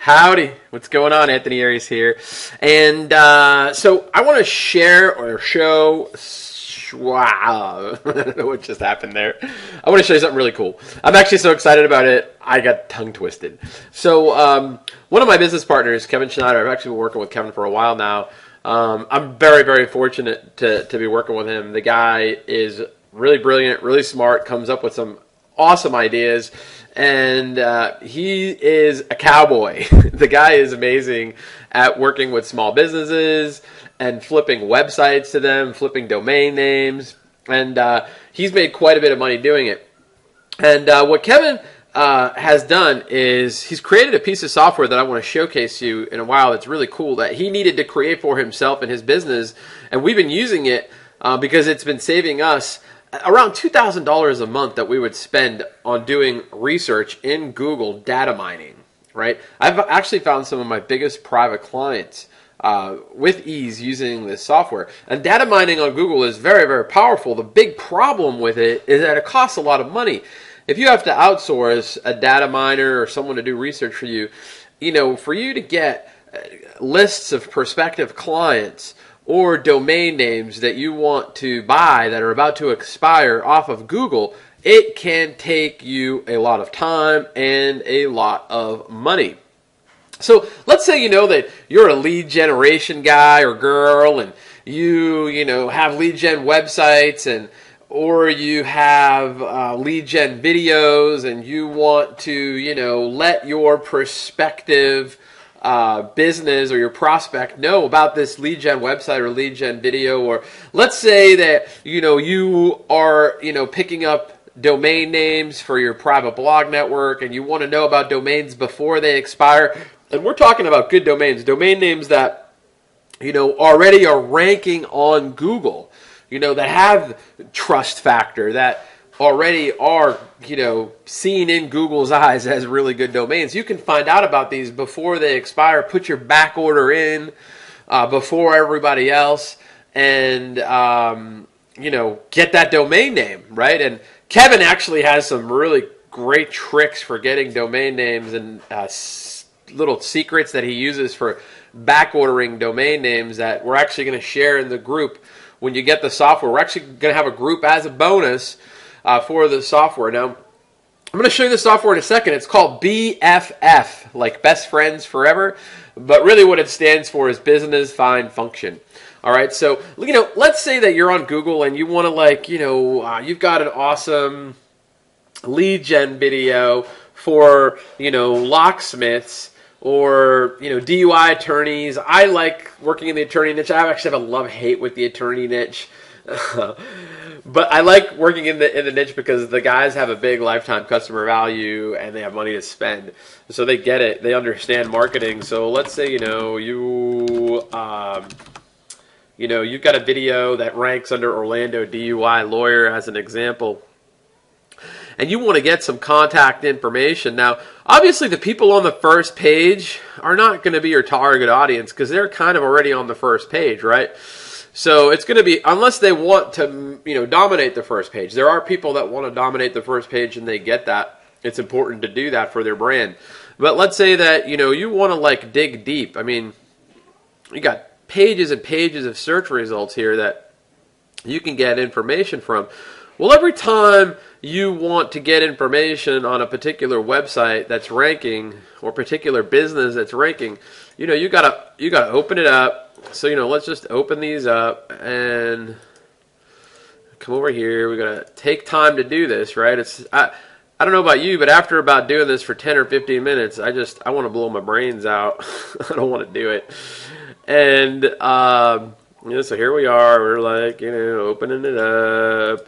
Howdy, what's going on? Anthony Arias here, and so I want to share or show. Wow, I don't know what just happened there. I want to show you something really cool. I'm actually so excited about it. I got tongue twisted. So one of my business partners, Kevin Schneider, I've actually been working with Kevin for a while now. I'm very, very fortunate to be working with him. The guy is really brilliant, really smart, comes up with some awesome ideas, and he is a cowboy. The guy is amazing at working with small businesses and flipping websites to them, flipping domain names, and he's made quite a bit of money doing it. And what Kevin has done is he's created a piece of software that I want to showcase you in a while that's really cool that he needed to create for himself and his business, and we've been using it because it's been saving us around $2,000 a month that we would spend on doing research in Google data mining, right? I've actually found some of my biggest private clients with ease using this software. And data mining on Google is very, very powerful. The big problem with it is that it costs a lot of money. If you have to outsource a data miner or someone to do research for you, for you to get lists of prospective clients or domain names that you want to buy that are about to expire off of Google, it can take you a lot of time and a lot of money. So let's say that you're a lead generation guy or girl, and you have lead gen websites or you have lead gen videos, and you want to let your prospective business or your prospect know about this lead gen website or lead gen video. Or let's say that you are picking up domain names for your private blog network, and you want to know about domains before they expire. And we're talking about good domains, domain names that already are ranking on Google, that have trust factor, that already are seen in Google's eyes as really good domains. You can find out about these before they expire, put your back order in before everybody else, and get that domain name, right? And Kevin actually has some really great tricks for getting domain names and little secrets that he uses for back ordering domain names that we're actually going to share in the group when you get the software. We're actually going to have a group as a bonus for the software. Now, I'm going to show you the software in a second. It's called BFF, like Best Friends Forever, but really what it stands for is Business Find Function. All right, so let's say that you're on Google and you want to you've got an awesome lead gen video for locksmiths or DUI attorneys. I like working in the attorney niche. I actually have a love-hate with the attorney niche. But I like working in the niche because the guys have a big lifetime customer value and they have money to spend. So they get it. They understand marketing. So let's say you've got a video that ranks under Orlando DUI lawyer as an example, and you want to get some contact information. Now, obviously the people on the first page are not going to be your target audience because they're kind of already on the first page, right? So it's going to be, unless they want to, dominate the first page. There are people that want to dominate the first page, and they get that. It's important to do that for their brand. But let's say that, you want to dig deep. I mean, you got pages and pages of search results here that you can get information from. Well, every time you want to get information on a particular website that's ranking or particular business that's ranking, you gotta open it up. So let's just open these up and come over here. We gotta take time to do this, right? I don't know about you, but after about doing this for 10 or 15 minutes, I want to blow my brains out. I don't want to do it. And so here we are. We're opening it up.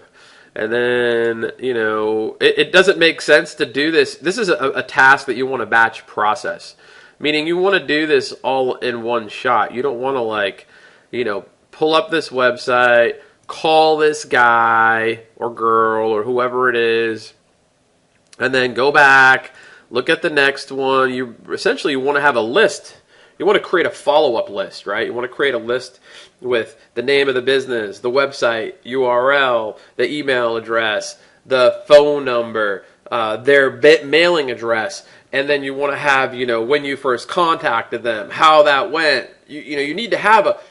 And then, it doesn't make sense to do this. This is a task that you want to batch process, meaning you want to do this all in one shot. You don't want to pull up this website, call this guy or girl or whoever it is, and then go back, look at the next one. You want to have a list. You want to create a follow-up list, right? You want to create a list with the name of the business, the website, URL, the email address, the phone number, their mailing address, and then you want to have, when you first contacted them, how that went. You need to have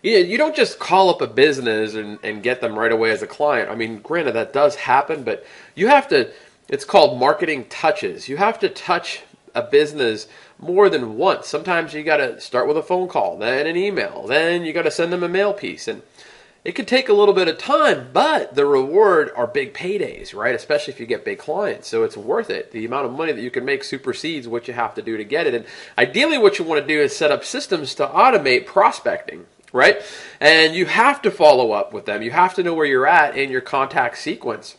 you don't just call up a business and get them right away as a client. I mean, granted, that does happen, but you have to, it's called marketing touches. You have to touch a business more than once. Sometimes you got to start with a phone call, then an email, then you got to send them a mail piece. And it could take a little bit of time, but the reward are big paydays, right? Especially if you get big clients. So it's worth it. The amount of money that you can make supersedes what you have to do to get it. And ideally what you want to do is set up systems to automate prospecting, right? And you have to follow up with them. You have to know where you're at in your contact sequence.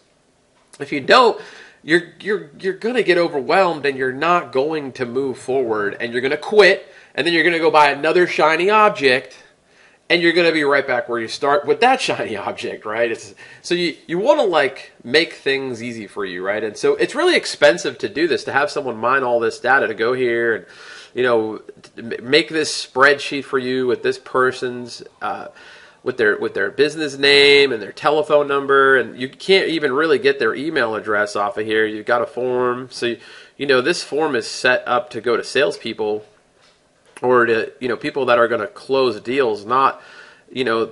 If you don't, you're going to get overwhelmed and you're not going to move forward, and you're going to quit, and then you're going to go buy another shiny object, and you're going to be right back where you start with that shiny object, right? So you want to make things easy for you, right? And so it's really expensive to do this, to have someone mine all this data, to go here and make this spreadsheet for you with this person's with their business name and their telephone number, and you can't even really get their email address off of here. You've got a form, so this form is set up to go to salespeople or to people that are going to close deals, not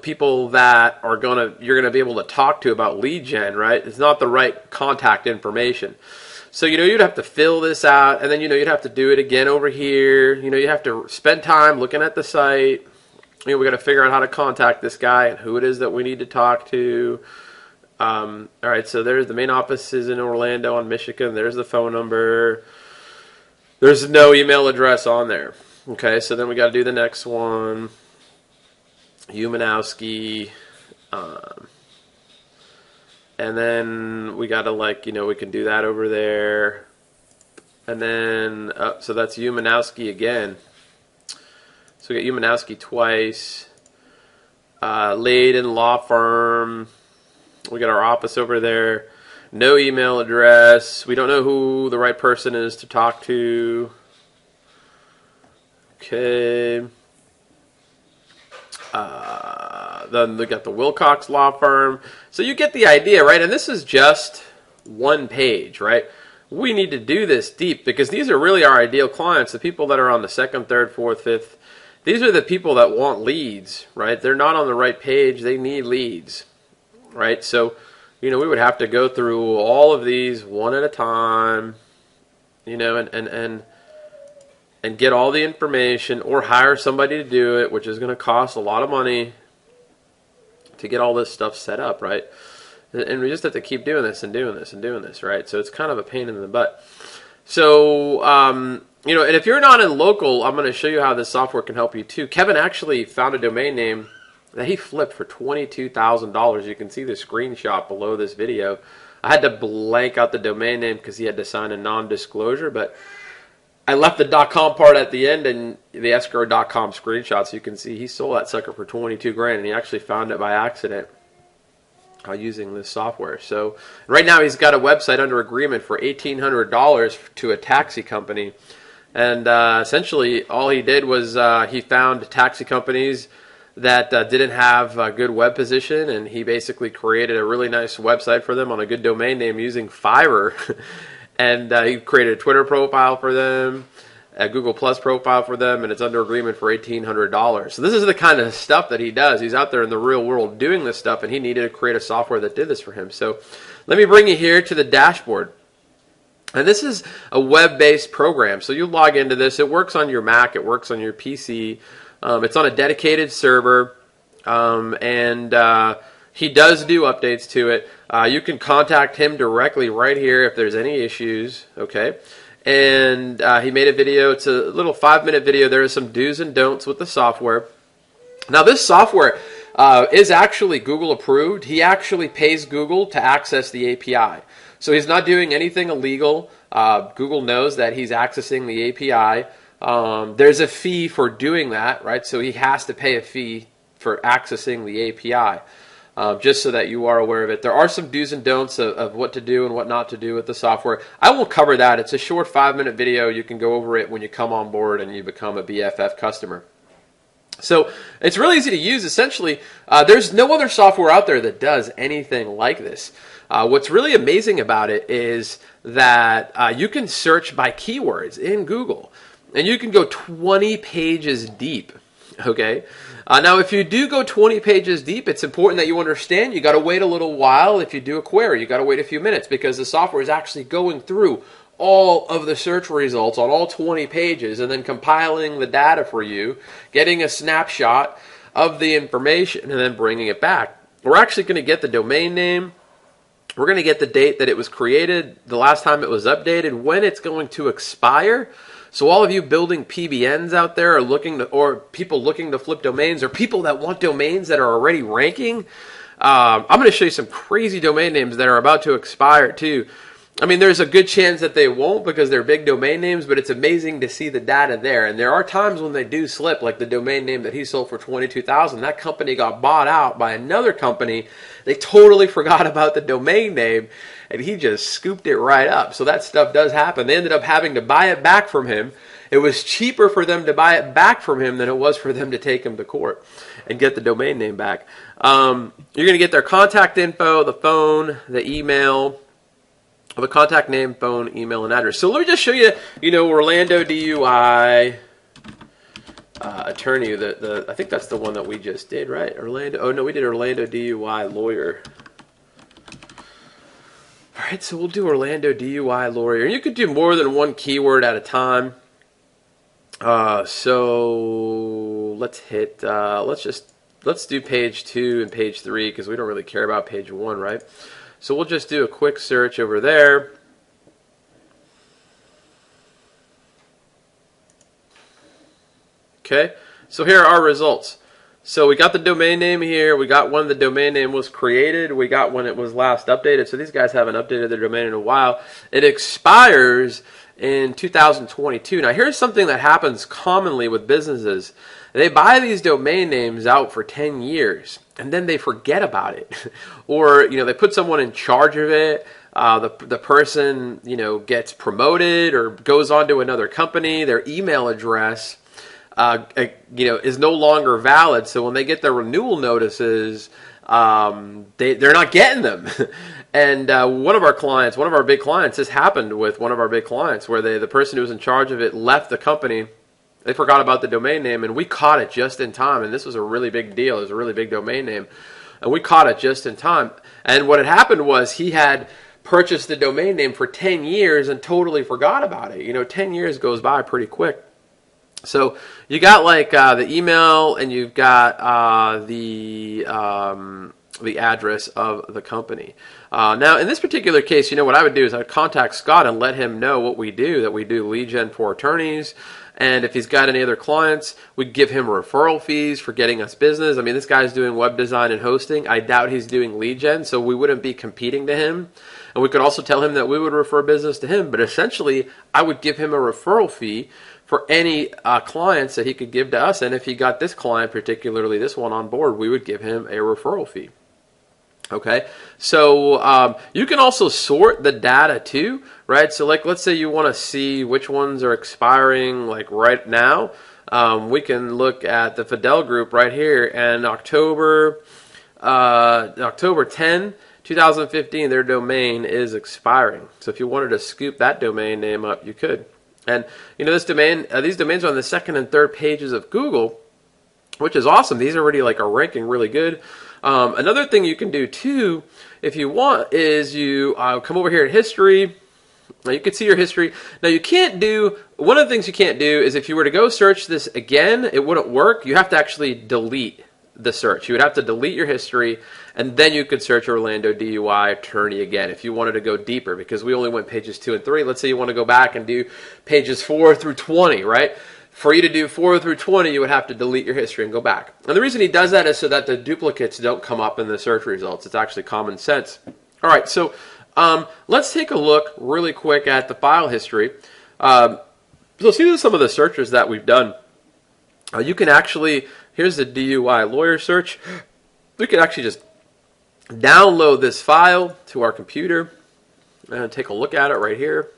people that you're gonna be able to talk to about lead gen, right? It's not the right contact information. So you'd have to fill this out, and then you'd have to do it again over here. You have to spend time looking at the site. We got to figure out how to contact this guy and who it is that we need to talk to. All right, so there's the main office is in Orlando on Michigan. There's the phone number. There's no email address on there. Okay, so then we got to do the next one. Umanowski. And then we got to we can do that over there. And then, so that's Umanowski again. So we got Umanowski twice. Layden Law Firm. We got our office over there. No email address. We don't know who the right person is to talk to. Okay. Then we got the Wilcox Law Firm. So you get the idea, right? And this is just one page, right? We need to do this deep because these are really our ideal clients, the people that are on the second, third, fourth, fifth. These are the people that want leads, right? They're not on the right page. They need leads, right? So, we would have to go through all of these one at a time, and get all the information, or hire somebody to do it, which is going to cost a lot of money to get all this stuff set up, right? And we just have to keep doing this and doing this and doing this, right? So it's kind of a pain in the butt. So, and if you're not in local, I'm going to show you how this software can help you too. Kevin actually found a domain name that he flipped for $22,000. You can see the screenshot below this video. I had to blank out the domain name because he had to sign a non-disclosure, but I left the .com part at the end and the escrow.com screenshot, so you can see he sold that sucker for $22,000, and he actually found it by accident using this software. So right now he's got a website under agreement for $1,800 to a taxi company. And essentially all he did was he found taxi companies that didn't have a good web position, and he basically created a really nice website for them on a good domain name using Fiverr. And he created a Twitter profile for them, a Google Plus profile for them, and it's under agreement for $1,800. So this is the kind of stuff that he does. He's out there in the real world doing this stuff, and he needed to create a software that did this for him. So let me bring you here to the dashboard. And this is a web-based program. So you log into this. It works on your Mac. It works on your PC. It's on a dedicated server. He does do updates to it. You can contact him directly right here if there's any issues. Okay. And he made a video. It's a little 5-minute video. There are some do's and don'ts with the software. Now, this software is actually Google approved. He actually pays Google to access the API. So he's not doing anything illegal. Google knows that he's accessing the API. There's a fee for doing that, right? So he has to pay a fee for accessing the API. Just so that you are aware of it. There are some do's and don'ts of what to do and what not to do with the software. I won't cover that. It's a short 5-minute video. You can go over it when you come on board and you become a BFF customer. So it's really easy to use. Essentially, there's no other software out there that does anything like this. What's really amazing about it is that you can search by keywords in Google, and you can go 20 pages deep. Okay. Now, if you do go 20 pages deep, it's important that you understand you got to wait a little while. If you do a query, you got to wait a few minutes because the software is actually going through all of the search results on all 20 pages and then compiling the data for you, getting a snapshot of the information, and then bringing it back. We're actually going to get the domain name. We're going to get the date that it was created, the last time it was updated, when it's going to expire. So all of you building PBNs out there or people looking to flip domains, or people that want domains that are already ranking, I'm going to show you some crazy domain names that are about to expire too. I mean, there's a good chance that they won't because they're big domain names, but it's amazing to see the data there. And there are times when they do slip, like the domain name that he sold for $22,000. That company got bought out by another company. They totally forgot about the domain name, and he just scooped it right up. So that stuff does happen. They ended up having to buy it back from him. It was cheaper for them to buy it back from him than it was for them to take him to court and get the domain name back. You're going to get their contact info, the phone, the email, the contact name, phone, email, and address. So let me just show you, Orlando DUI attorney. I think that's the one that we just did, right? Orlando. Oh no, we did Orlando DUI lawyer. All right, so we'll do Orlando DUI lawyer. You could do more than one keyword at a time. So let's hit. Let's do page 2 and page 3 because we don't really care about page 1, right? So we'll just do a quick search over there. Okay, so here are our results. So we got the domain name here. We got when the domain name was created. We got when it was last updated. So these guys haven't updated their domain in a while. It expires in 2022. Now here's something that happens commonly with businesses. They buy these domain names out for 10 years and then they forget about it. Or, they put someone in charge of it. The person, gets promoted or goes on to another company. Their email address, is no longer valid. So when they get their renewal notices, they're not getting them. And one of our big clients, this happened with one of our big clients where the person who was in charge of it left the company. They forgot about the domain name, and we caught it just in time. And this was a really big deal. It was a really big domain name. And we caught it just in time. And what had happened was he had purchased the domain name for 10 years and totally forgot about it. 10 years goes by pretty quick. So you got the email, and you've got the address of the company. Now, in this particular case, what I would do is I would contact Scott and let him know what we do, that we do lead gen for attorneys. And if he's got any other clients, we'd give him referral fees for getting us business. I mean, this guy's doing web design and hosting. I doubt he's doing lead gen, so we wouldn't be competing to him. And we could also tell him that we would refer business to him. But essentially, I would give him a referral fee for any clients that he could give to us. And if he got this client, particularly this one, on board, we would give him a referral fee. Okay, so you can also sort the data too, right? So let's say you want to see which ones are expiring right now. We can look at the Fidel Group right here, and October 10, 2015, their domain is expiring. So if you wanted to scoop that domain name up, you could. And these domains are on the second and third pages of Google, which is awesome. These already are ranking really good. Another thing you can do too, if you want, is you come over here at history. Now you can see your history. Now one of the things you can't do is if you were to go search this again, it wouldn't work. You have to actually delete the search. You would have to delete your history, and then you could search Orlando DUI attorney again if you wanted to go deeper, because we only went pages 2 and 3. Let's say you want to go back and do pages 4 through 20, right? For you to do 4 through 20, you would have to delete your history and go back. And the reason he does that is so that the duplicates don't come up in the search results. It's actually common sense. All right, so let's take a look really quick at the file history. So see some of the searches that we've done. You can actually, here's the DUI lawyer search. We can actually just download this file to our computer and take a look at it right here.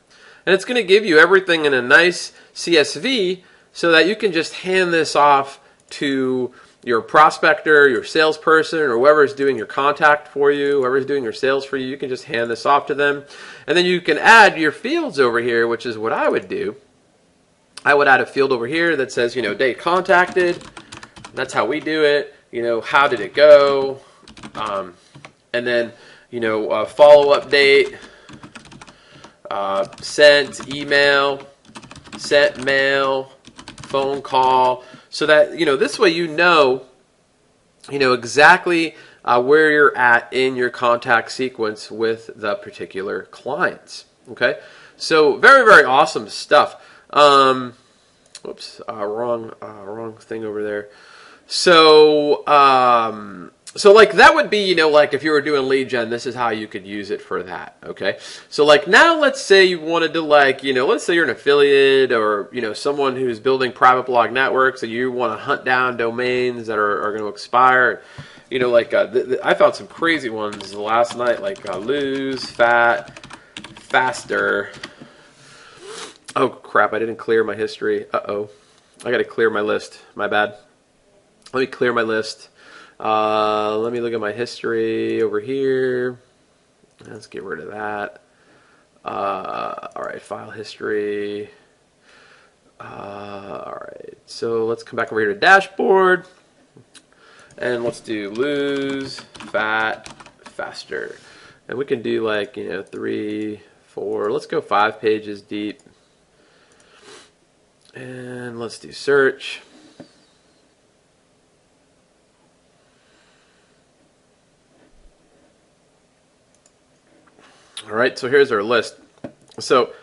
And it's going to give you everything in a nice CSV, so that you can just hand this off to your prospector, your salesperson, or whoever is doing your contact for you, whoever is doing your sales for you, you can just hand this off to them. And then you can add your fields over here, which is what I would do. I would add a field over here that says, date contacted. That's how we do it. How did it go? And then, follow-up date, sent email, sent mail, phone call, so that, this way exactly where you're at in your contact sequence with the particular clients. Okay? So very, very awesome stuff. Whoops, wrong thing over there. So like that would be, like if you were doing lead gen, this is how you could use it for that. Okay. So like now let's say you wanted to let's say you're an affiliate or, someone who's building private blog networks and you want to hunt down domains that are going to expire. I found some crazy ones last night, like lose fat faster. Oh crap, I didn't clear my history. Uh-oh. I got to clear my list. My bad. Let me clear my list. Let me look at my history over here. Let's get rid of that. All right, file history. All right, so let's come back over here to dashboard. And let's do lose fat faster. And we can do 3, 4. Let's go 5 pages deep. And let's do search. All right, so here's our list. So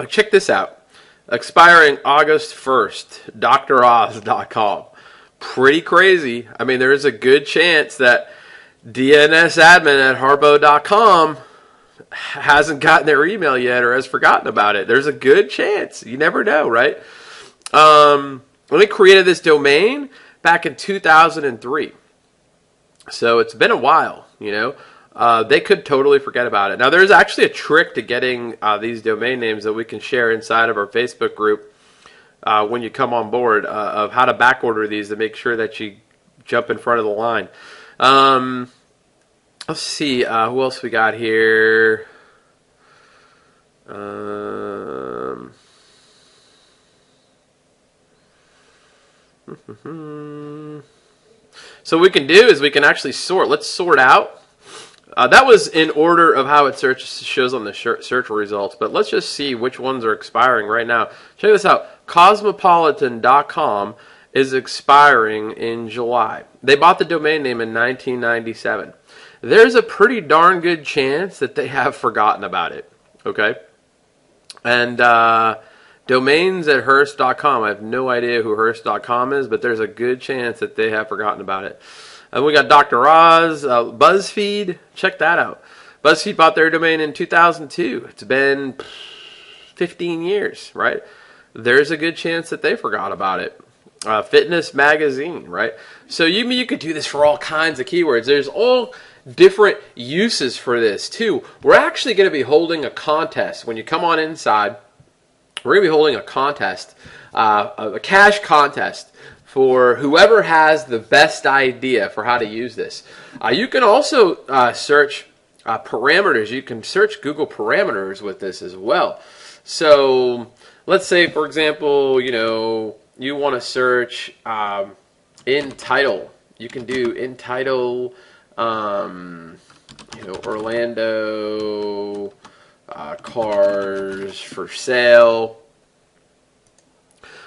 check this out. Expiring August 1st, DrOz.com. Pretty crazy. I mean, there is a good chance that DNSadmin at Harpo.com hasn't gotten their email yet or has forgotten about it. There's a good chance. You never know, right? We created this domain back in 2003. So it's been a while, They could totally forget about it. Now, there's actually a trick to getting these domain names that we can share inside of our Facebook group when you come on board of how to back order these to make sure that you jump in front of the line. Let's see, who else we got here? So what we can do is we can actually sort. Let's sort out. That was in order of how it shows on the search results, but let's just see which ones are expiring right now. Check this out. Cosmopolitan.com is expiring in July. They bought the domain name in 1997. There's a pretty darn good chance that they have forgotten about it. Okay? And domains at Hearst.com. I have no idea who Hearst.com is, but there's a good chance that they have forgotten about it. And we got Dr. Oz, BuzzFeed. Check that out. BuzzFeed bought their domain in 2002. It's been 15 years, right? There's a good chance that they forgot about it. Fitness Magazine, right? So you could do this for all kinds of keywords. There's all different uses for this too. We're actually going to be holding a contest. When you come on inside, we're going to be holding a contest, a cash contest for whoever has the best idea for how to use this. You can also search parameters. You can search Google parameters with this as well. So let's say, for example, you want to search in title. You can do in title, Orlando cars for sale.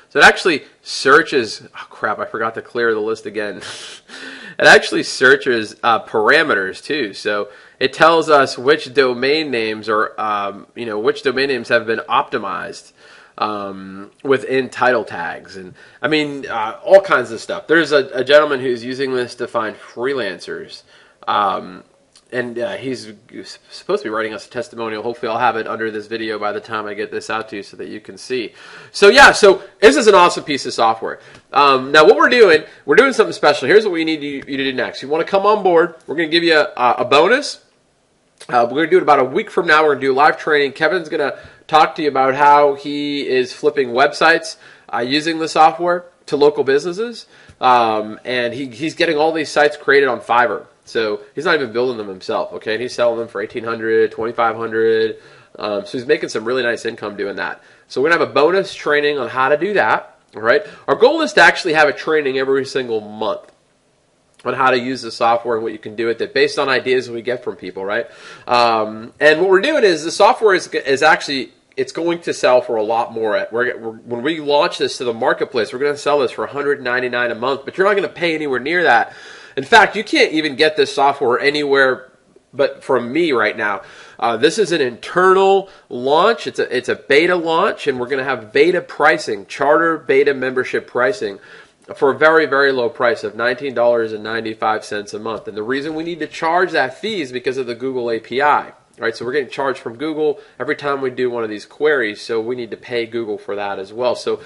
So it actually searches, oh crap, I forgot to clear the list again. It actually searches parameters too. So it tells us which domain names are, which domain names have been optimized within title tags. And I mean, all kinds of stuff. There's a gentleman who's using this to find freelancers. And he's supposed to be writing us a testimonial. Hopefully I'll have it under this video by the time I get this out to you so that you can see. So yeah, so this is an awesome piece of software. Now what we're doing something special. Here's what we need you to do next. You want to come on board. We're going to give you a bonus. We're going to do it about a week from now. We're going to do live training. Kevin's going to talk to you about how he is flipping websites using the software. to local businesses, and he's getting all these sites created on Fiverr. So he's not even building them himself, okay? And he's selling them for $1,800, $2,500. So he's making some really nice income doing that. So we're going to have a bonus training on how to do that, all right? Our goal is to actually have a training every single month on how to use the software and what you can do with it based on ideas we get from people, right? And what we're doing is the software is actually, it's going to sell for a lot more. When we launch this to the marketplace, we're going to sell this for $199 a month, but you're not going to pay anywhere near that. In fact, you can't even get this software anywhere but from me right now. This is an internal launch. It's a beta launch, and we're going to have beta pricing, charter beta membership pricing, for a very, very low price of $19.95 a month. And the reason we need to charge that fee is because of the Google API. Right, so we're getting charged from Google every time we do one of these queries, so we need to pay Google for that as well. So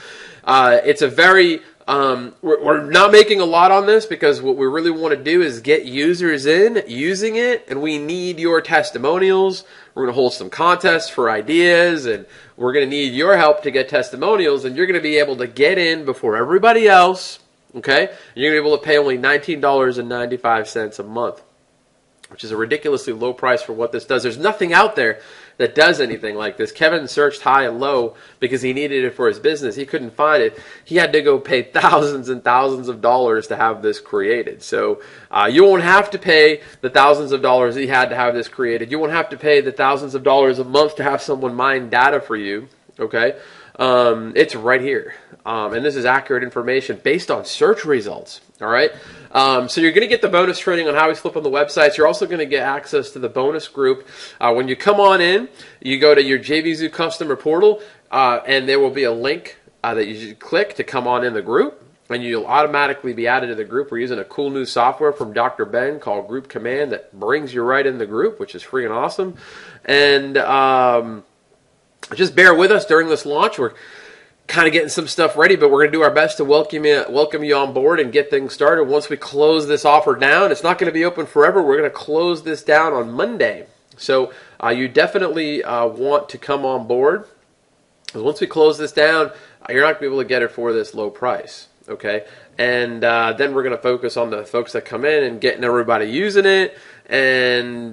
it's a very, we're not making a lot on this because what we really want to do is get users in using it, and we need your testimonials. We're going to hold some contests for ideas, and we're going to need your help to get testimonials, and you're going to be able to get in before everybody else, okay? And you're going to be able to pay only $19.95 a month, which is a ridiculously low price for what this does. There's nothing out there that does anything like this. Kevin searched high and low because he needed it for his business. He couldn't find it. He had to go pay thousands and thousands of dollars to have this created. So you won't have to pay the thousands of dollars he had to have this created. You won't have to pay the thousands of dollars a month to have someone mine data for you, okay? It's right here. And this is accurate information based on search results, all right? So you're going to get the bonus training on how we flip on the websites. You're also going to get access to the bonus group. When you come on in, you go to your JVZoo customer portal, and there will be a link that you should click to come on in the group, and you'll automatically be added to the group. We're using a cool new software from Dr. Ben called Group Command that brings you right in the group, which is freaking awesome. And just bear with us during this launch. We're kind of getting some stuff ready, but we're going to do our best to welcome you on board and get things started. Once we close this offer down, it's not going to be open forever. We're going to close this down on Monday. So you definitely want to come on board, because once we close this down, you're not going to be able to get it for this low price, okay? And then we're going to focus on the folks that come in and getting everybody using it, and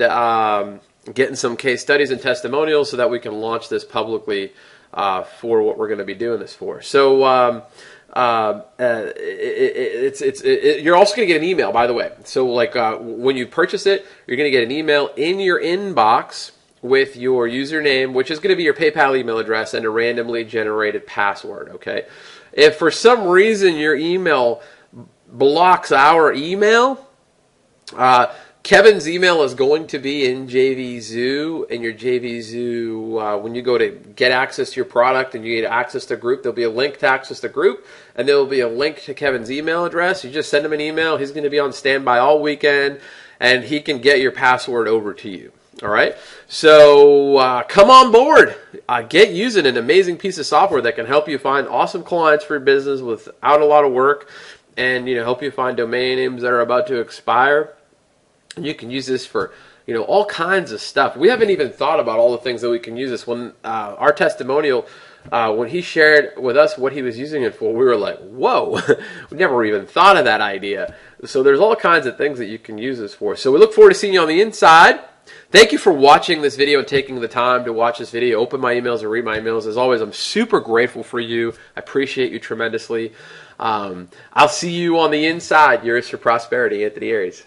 getting some case studies and testimonials so that we can launch this publicly for what we're going to be doing this for. So you're also going to get an email, by the way. So like when you purchase it, you're going to get an email in your inbox with your username, which is going to be your PayPal email address, and a randomly generated password, okay? If for some reason your email blocks our email, Kevin's email is going to be in JVZoo, and your JVZoo, when you go to get access to your product and you get access to the group, there'll be a link to access the group, and there'll be a link to Kevin's email address. You just send him an email. He's going to be on standby all weekend, and he can get your password over to you. All right? So come on board. Get using an amazing piece of software that can help you find awesome clients for your business without a lot of work, and help you find domain names that are about to expire. You can use this for, all kinds of stuff. We haven't even thought about all the things that we can use this. When our testimonial, when he shared with us what he was using it for, we were like, whoa, we never even thought of that idea. So there's all kinds of things that you can use this for. So we look forward to seeing you on the inside. Thank you for watching this video and taking the time to watch this video. Open my emails and read my emails. As always, I'm super grateful for you. I appreciate you tremendously. I'll see you on the inside. Yours for prosperity, Anthony Aries.